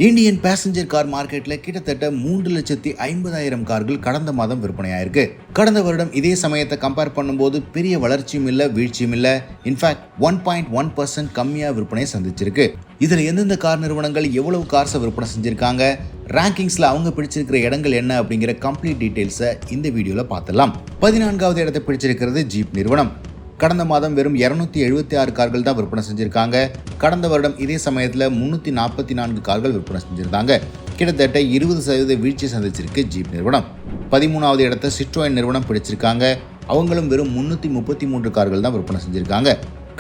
Indian passenger car மார்க்கெட்ல கிட்டத்தட்ட 3,50,000 கார்கள் கடந்த மாதம் விற்பனையாயிருக்கு. கடந்த வருடம் இதே சமயத்தை கம்பேர் பண்ணும்போது பெரிய வளர்ச்சியும் இல்ல, வீழ்ச்சியும் இல்ல. இன்ஃபேக்ட் 1.1% கம்மியா விற்பனை சந்திச்சிருக்கு. இதுல எந்தெந்த கார் நிறுவனங்கள் எவ்வளவு கார்ஸை விற்பனை செஞ்சிருக்காங்க, ரேங்கிங்ஸ்ல அவங்க பிடிச்சிருக்கிற இடங்கள் என்ன அப்படிங்கிற கம்ப்ளீட் டீடைல்ஸை இந்த வீடியோல பார்த்துடலாம். 14வது இடத்தை பிடிச்சிருக்கிறது ஜீப் நிறுவனம். கடந்த மாதம் வெறும் 276 கார்கள் தான் விற்பனை செஞ்சிருக்காங்க. கடந்த வருடம் இதே சமயத்தில் 344 கார்கள் விற்பனை செஞ்சிருந்தாங்க. கிட்டத்தட்ட 20% வீழ்ச்சி சந்திச்சிருக்கு ஜீப் நிறுவனம். 13வது இடத்தை சிட்ரோயின் நிறுவனம் பிடிச்சிருக்காங்க. அவங்களும் வெறும் 333 கார்கள் தான் விற்பனை செஞ்சிருக்காங்க.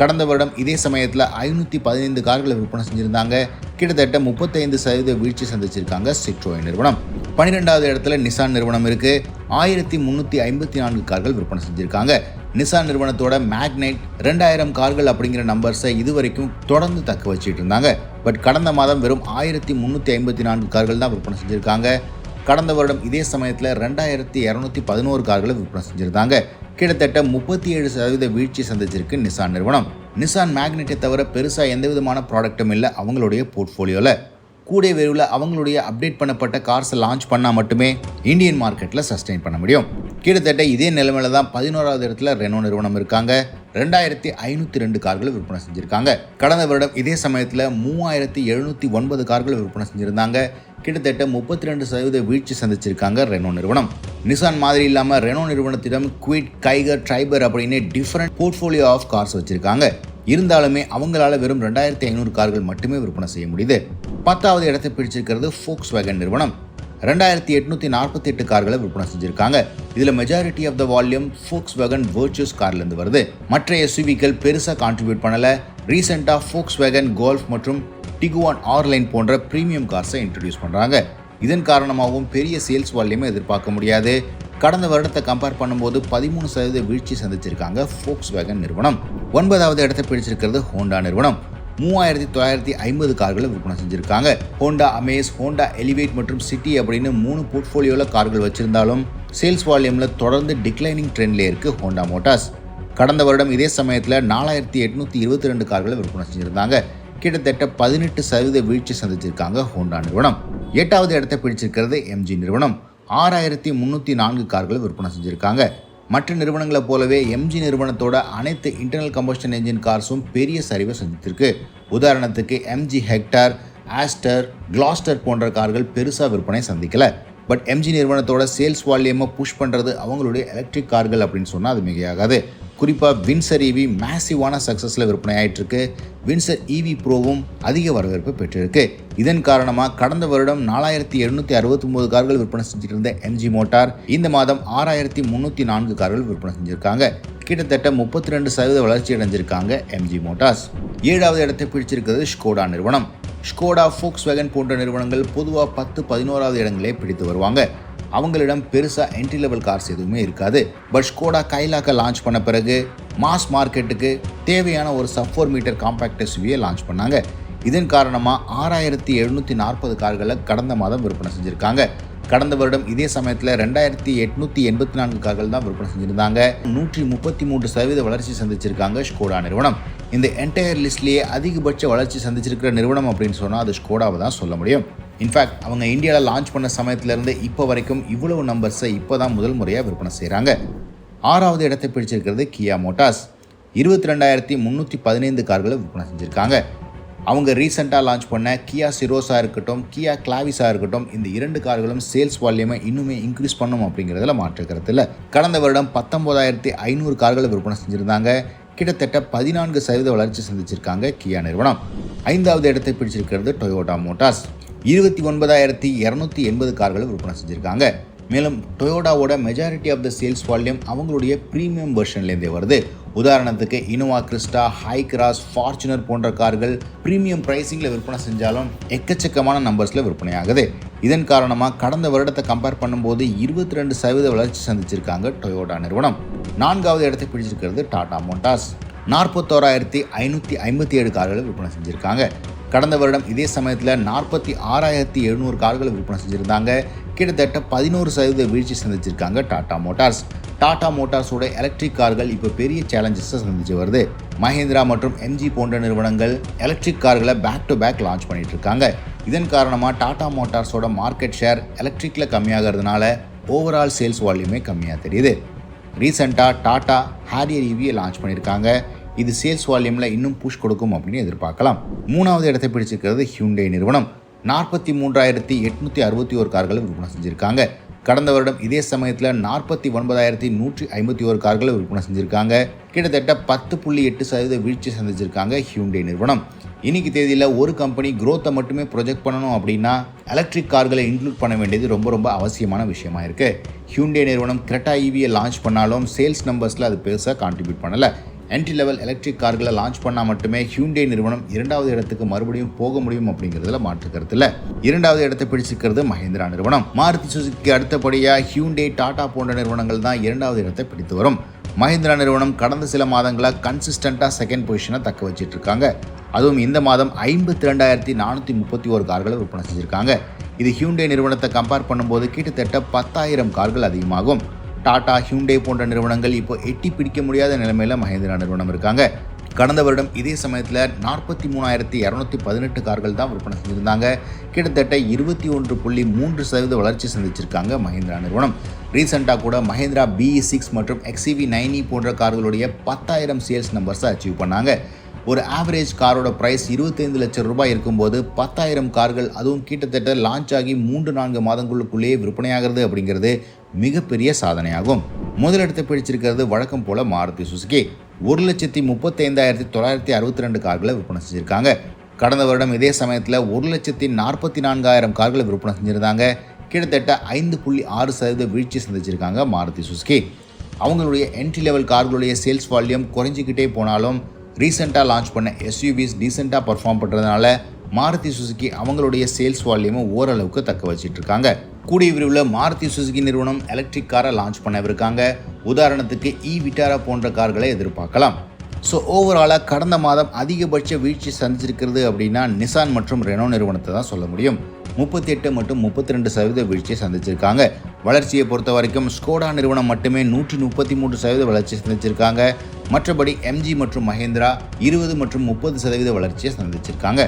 கடந்த வருடம் இதே சமயத்தில் 515 கார்களை விற்பனை செஞ்சிருந்தாங்க. கிட்டத்தட்ட 35% வீழ்ச்சி சந்திச்சிருக்காங்க சிட்ரோயின் நிறுவனம். 12வது இடத்துல நிசான் நிறுவனம் இருக்கு. 1354 கார்கள் விற்பனை செஞ்சிருக்காங்க. நிசான் நிறுவனத்தோட மேக்னைட் 2000 கார்கள் அப்படிங்கிற நம்பர்ஸை இதுவரைக்கும் தொடர்ந்து தக்க வச்சுட்டு இருந்தாங்க. பட் கடந்த மாதம் வெறும் 1354 கார்கள் தான் விற்பனை செஞ்சிருக்காங்க. கடந்த வருடம் இதே சமயத்தில் 2211 கார்களை விற்பனை செஞ்சிருந்தாங்க. கிட்டத்தட்ட 37% வீழ்ச்சி சந்திச்சிருக்கு நிசான் நிறுவனம். நிசான் மேக்னெட்டை தவிர பெருசாக எந்த விதமான ப்ராடக்ட்டும் இல்லை அவங்களுடைய போர்ட்ஃபோலியோவில். கூடிய விரைவில் அவங்களுடைய அப்டேட் பண்ணப்பட்ட கார்ஸை லான்ச் பண்ணால் மட்டுமே இந்தியன் மார்க்கெட்டில் சஸ்டெயின் பண்ண முடியும். கிட்டத்தட்ட இதே நிலைமையில தான் 11வது இடத்துல ரெனோ நிறுவனம் இருக்காங்க. 2502 கார்களை விற்பனை செஞ்சிருக்காங்க. கடந்த வருடம் இதே சமயத்தில் 3709 கார்களை விற்பனை செஞ்சிருந்தாங்க. கிட்டத்தட்ட 32% வீழ்ச்சி சந்திச்சிருக்காங்க ரெனோ நிறுவனம். நிசான் மாதிரி இல்லாமல் ரெனோ நிறுவனத்திடம் குவிட், கைகர், ட்ரைபர் அப்படின்னு டிஃப்ரெண்ட் போர்ட்ஃபோலியோ ஆஃப் கார்ஸ் வச்சிருக்காங்க. இருந்தாலுமே அவங்களால வெறும் 2500 கார்கள் மட்டுமே விற்பனை செய்ய முடியுது. 10வது இடத்தை பிடிச்சிருக்கிறது Volkswagen நிறுவனம். 2848 கார்களை விற்பனை செஞ்சிருக்காங்க. இதுல majority of the volume Volkswagen Virtus கார்லேருந்து வருது. மற்ற எஸ்யூவிக்கள் பெருசாக கான்ட்ரிபியூட் பண்ணல. ரீசெண்டாக Volkswagen Golf மற்றும் Tiguan R-Line போன்ற பிரீமியம் கார்ஸை இன்ட்ரடியூஸ் பண்றாங்க. இதன் காரணமாகவும் பெரிய சேல்ஸ் வால்யூமை எதிர்பார்க்க முடியாது. கடந்த வருடத்தை கம்பேர் பண்ணும்போது 13% வீழ்ச்சி சந்திச்சிருக்காங்க Volkswagen நிறுவனம். 9வது இடத்தை பிடிச்சிருக்கிறது ஹோண்டா நிறுவனம். 3950 கார்களை விற்பனை செஞ்சிருக்காங்க. ஹோண்டா அமேஸ், ஹோண்டா எலிவேட் மற்றும் சிட்டி அப்படின்னு 3 போர்ட்ஃபோலியோவில் கார்கள் வச்சிருந்தாலும் சேல்ஸ் வால்யூமில் தொடர்ந்து டிக்ளைனிங் ட்ரெண்ட்லேயே இருக்கு ஹோண்டா மோட்டார்ஸ். கடந்த வருடம் இதே சமயத்தில் 4822 கார்களை விற்பனை செஞ்சிருந்தாங்க. கிட்டத்தட்ட 18% வீழ்ச்சி சந்திச்சிருக்காங்க ஹோண்டா நிறுவனம். 8வது இடத்தை பிடிச்சிருக்கிறது எம்ஜி நிறுவனம். 6304 கார்களை விற்பனை செஞ்சிருக்காங்க. மற்ற நிறுவனங்களை போலவே எம்ஜி நிறுவனத்தோட அனைத்து இன்டர்னல் கம்பஷன் என்ஜின் கார்ஸும் பெரிய சரிவை சந்தித்திருக்கு. உதாரணத்துக்கு எம்ஜி ஹெக்டார், ஆஸ்டர், கிளாஸ்டர் போன்ற கார்கள் பெருசாக விற்பனை சந்திக்கல. பட் எம்ஜி நிறுவனத்தோட சேல்ஸ் வால்யூமை புஷ் பண்ணுறது அவங்களுடைய எலக்ட்ரிக் கார்கள் அப்படின்னு சொன்னால் அது மிகையாகாது. குறிப்பாக வின்சர் ஈவி மேசிவான சக்ஸஸில் விற்பனை ஆகிட்டு இருக்கு. வின்சர் ஈவி ப்ரோவும் அதிக வரவேற்பு பெற்றிருக்கு. இதன் காரணமாக கடந்த வருடம் 4769 கார்கள் விற்பனை செஞ்சுட்டு இருந்த எம்ஜி மோட்டார் இந்த மாதம் 6304 கார்கள் விற்பனை செஞ்சுருக்காங்க. கிட்டத்தட்ட 32% வளர்ச்சி அடைஞ்சிருக்காங்க எம்ஜி மோட்டார்ஸ். 7வது இடத்தை பிடிச்சிருக்கிறது ஸ்கோடா நிறுவனம். ஸ்கோடா, Volkswagen போன்ற நிறுவனங்கள் பொதுவாக 10-11வது இடங்களே பிடித்து வருவாங்க. அவங்களிடம் பெருசாக என்ட்ரி லெவல் கார்ஸ் எதுவுமே இருக்காது. பட் ஸ்கோடா கைலாக்கை லான்ச் பண்ண பிறகு மாஸ் மார்க்கெட்டுக்கு தேவையான ஒரு சப்-4 மீட்டர் காம்பேக்ட் எஸ்யூவியை லான்ச் பண்ணாங்க. இதன் காரணமாக 6740 கார்களை கடந்த மாதம் விற்பனை செஞ்சுருக்காங்க. கடந்த வருடம் இதே சமயத்தில் 2884 கார்கள் தான் விற்பனை செஞ்சுருந்தாங்க. 133% வளர்ச்சி சந்திச்சிருக்காங்க ஸ்கோடா நிறுவனம். இந்த என்டையர் லிஸ்ட்லேயே அதிகபட்ச வளர்ச்சி சந்திச்சிருக்கிற நிறுவனம் அப்படின்னு சொன்னால் அது ஸ்கோடாவை தான் சொல்ல முடியும். இன்ஃபேக்ட் அவங்க இந்தியாவில் லான்ச் பண்ண சமயத்திலேருந்து இப்போ வரைக்கும் இவ்வளவு நம்பர்ஸை இப்போ தான் முதல் முறையாக விற்பனை செய்கிறாங்க. 6வது இடத்தை பிடிச்சிருக்கிறது கியா மோட்டார்ஸ். 22,315 கார்களை விற்பனை செஞ்சுருக்காங்க. அவங்க ரீசெண்டாக லான்ச் பண்ண கியா சிரோஸாக இருக்கட்டும், கியா கிளாவிஸாக இருக்கட்டும், இந்த 2 கார்களும் சேல்ஸ் வால்யூமை இன்னுமே இன்க்ரீஸ் பண்ணும் அப்படிங்கிறதுல மாற்றுக்கிறது இல்லை. கடந்த வருடம் 19,500 கார்களை விற்பனை செஞ்சுருந்தாங்க. கிட்டத்தட்ட 14% வளர்ச்சி சந்திச்சிருக்காங்க கியா நிறுவனம். 5வது இடத்தை பிடிச்சிருக்கிறது டொயோட்டா மோட்டார்ஸ். 29,280 கார்களை விற்பனை செஞ்சுருக்காங்க. மேலும் டொயோட்டாவோட majority of the sales volume அவங்களுடைய ப்ரீமியம் வெர்ஷன்லேருந்தே வருது. உதாரணத்துக்கு Innova Crysta, Hi Cross, Fortuner போன்ற கார்கள் ப்ரீமியம் ப்ரைஸிங்கில் விற்பனை செஞ்சாலும் எக்கச்சக்கமான நம்பர்ஸில் விற்பனை ஆகுது. இதன் காரணமாக கடந்த வருடத்தை கம்பேர் பண்ணும்போது 22% வளர்ச்சி சந்திச்சிருக்காங்க டொயோட்டா நிறுவனம். 4வது இடத்தை பிடிச்சிருக்கிறது டாடா மோட்டார்ஸ். 41,557 கார்களை விற்பனை செஞ்சுருக்காங்க. கடந்த வருடம் இதே சமயத்தில் 46,700 கார்களை விற்பனை செஞ்சுருந்தாங்க. கிட்டத்தட்ட 11% வீழ்ச்சி சந்திச்சிருக்காங்க டாடா மோட்டார்ஸ். டாடா மோட்டார்ஸோட எலக்ட்ரிக் கார்கள் இப்போ பெரிய சேலஞ்சஸை சந்திச்சு வருது. மஹேந்திரா மற்றும் எம்ஜி போன்ற நிறுவனங்கள் எலக்ட்ரிக் கார்களை பேக் டு பேக் லான்ச் பண்ணிட்டு இருக்காங்க. இதன் காரணமாக டாடா மோட்டார்ஸோட மார்க்கெட் ஷேர் எலக்ட்ரிக்கில் கம்மியாகிறதுனால ஓவரால் சேல்ஸ் வால்யூமே கம்மியாக தெரியுது. ரீசெண்டாக டாடா ஹாரியர் ஈவியை லான்ச் பண்ணியிருக்காங்க. இது சேல்ஸ் வால்யூமில் இன்னும் புஷ் கொடுக்கும் அப்படின்னு எதிர்பார்க்கலாம். 3வது இடத்தை பிடிச்சிருக்கிறது ஹியூண்டை நிறுவனம். 43,861 கார்களை விற்பனை செஞ்சுருக்காங்க. கடந்த வருடம் இதே சமயத்தில் 49,151 கார்களை விற்பனை செஞ்சுருக்காங்க. கிட்டத்தட்ட 10.8% வீழ்ச்சி சந்திச்சிருக்காங்க ஹியூண்டை நிறுவனம். இன்னைக்கு தேதியில் ஒரு கம்பெனி growth மட்டுமே ப்ரொஜெக்ட் பண்ணணும் அப்படின்னா எலக்ட்ரிக் கார்களை இன்க்ளூட் பண்ண வேண்டியது ரொம்ப அவசியமான விஷயமா இருக்கு. ஹியூண்டை நிறுவனம் கிரெட்டா ஈவியை லான்ச் பண்ணாலும் சேல்ஸ் நம்பர்ஸில் அது பெருசாக கான்ட்ரிபியூட் பண்ணலை. என்ட்ரி லெவல் எலக்ட்ரிக் கார்களை லான்ச் பண்ணால் மட்டுமே ஹியூண்டை நிறுவனம் 2வது இடத்துக்கு மறுபடியும் போக முடியும் அப்படிங்கிறதுல மாற்று கருத்து இல்லை. 2வது இடத்தை பிடிச்சிருக்கிறது மஹிந்திரா நிறுவனம். மாருதி சுசுகிக்கு அடுத்தபடியாக ஹியூண்டை, டாடா போன்ற நிறுவனங்கள் தான் 2வது இடத்தை பிடித்து வரும். மஹிந்திரா நிறுவனம் கடந்த சில மாதங்களாக கன்சிஸ்டண்டாக செகண்ட் பொசிஷனை தக்க வச்சிட்டு இருக்காங்க. அதுவும் இந்த மாதம் 52,431 கார்களை விற்பனை செஞ்சுருக்காங்க. இது ஹியூண்டை நிறுவனத்தை கம்பேர் பண்ணும்போது கிட்டத்தட்ட 10,000 கார்கள் அதிகமாகும். டாடா, ஹியூண்டை போன்ற நிறுவனங்கள் இப்போ எட்டி பிடிக்க முடியாத நிலைமையில் மஹிந்திரா நிறுவனம் இருக்காங்க. கடந்த வருடம் இதே சமயத்தில் 43,218 கார்கள் தான் விற்பனை செஞ்சுருந்தாங்க. கிட்டத்தட்ட 21.3% வளர்ச்சி சந்திச்சிருக்காங்க மஹிந்திரா நிறுவனம். ரீசெண்டாக கூட மஹிந்திரா BE6 மற்றும் XEV9e போன்ற கார்களுடைய 10,000 சேல்ஸ் நம்பர்ஸை அச்சீவ் பண்ணாங்க. ஒரு ஆவரேஜ் காரோட ப்ரைஸ் 25 லட்சம் ரூபாய் இருக்கும்போது 10,000 கார்கள், அதுவும் கிட்டத்தட்ட லான்ச் ஆகி 3-4 மாதங்களுக்குள்ளேயே விற்பனையாகிறது அப்படிங்கிறது மிகப்பெரிய சாதனையாகும். முதலிடத்தை பிடிச்சிருக்கிறது வழக்கம் போல மாருதி சுசுகி. 1,35,962 கார்களை விற்பனை செஞ்சுருக்காங்க. கடந்த வருடம் இதே சமயத்தில் 1,44,000 கார்களை விற்பனை செஞ்சுருந்தாங்க. கிட்டத்தட்ட 5.6% வீழ்ச்சி சந்திச்சிருக்காங்க மாருதி சுசுகி. அவங்களுடைய என்ட்ரி லெவல் கார்களுடைய சேல்ஸ் வால்யூம் குறைஞ்சிக்கிட்டே போனாலும் ரீசெண்டாக லான்ச் பண்ண SUVs டீசெண்டாக பர்ஃபார்ம் பண்ணுறதுனால மாருதி சுசுகி அவங்களுடைய சேல்ஸ் வால்யூமை ஓரளவுக்கு தக்க வச்சிட்டு இருக்காங்க. கூடிய விரைவில் மாருதி சுசுகி நிறுவனம் எலக்ட்ரிக் காரை லான்ச் பண்ணவிருக்காங்க. உதாரணத்துக்கு விட்டாரா போன்ற கார்களை எதிர்பார்க்கலாம். ஸோ ஓவராலாக கடந்த மாதம் அதிகபட்ச வீழ்ச்சி சந்திச்சிருக்கிறது அப்படின்னா நிசான் மற்றும் ரெனோ நிறுவனத்தை தான் சொல்ல முடியும். 38 மற்றும் 32% வீழ்ச்சியை சந்திச்சிருக்காங்க. வளர்ச்சியை பொறுத்த வரைக்கும் ஸ்கோடா நிறுவனம் மட்டுமே 133% வளர்ச்சி சந்திச்சிருக்காங்க. மற்றபடி MG மற்றும் மஹிந்திரா 20 மற்றும் 30% வளர்ச்சியை சந்திச்சிருக்காங்க.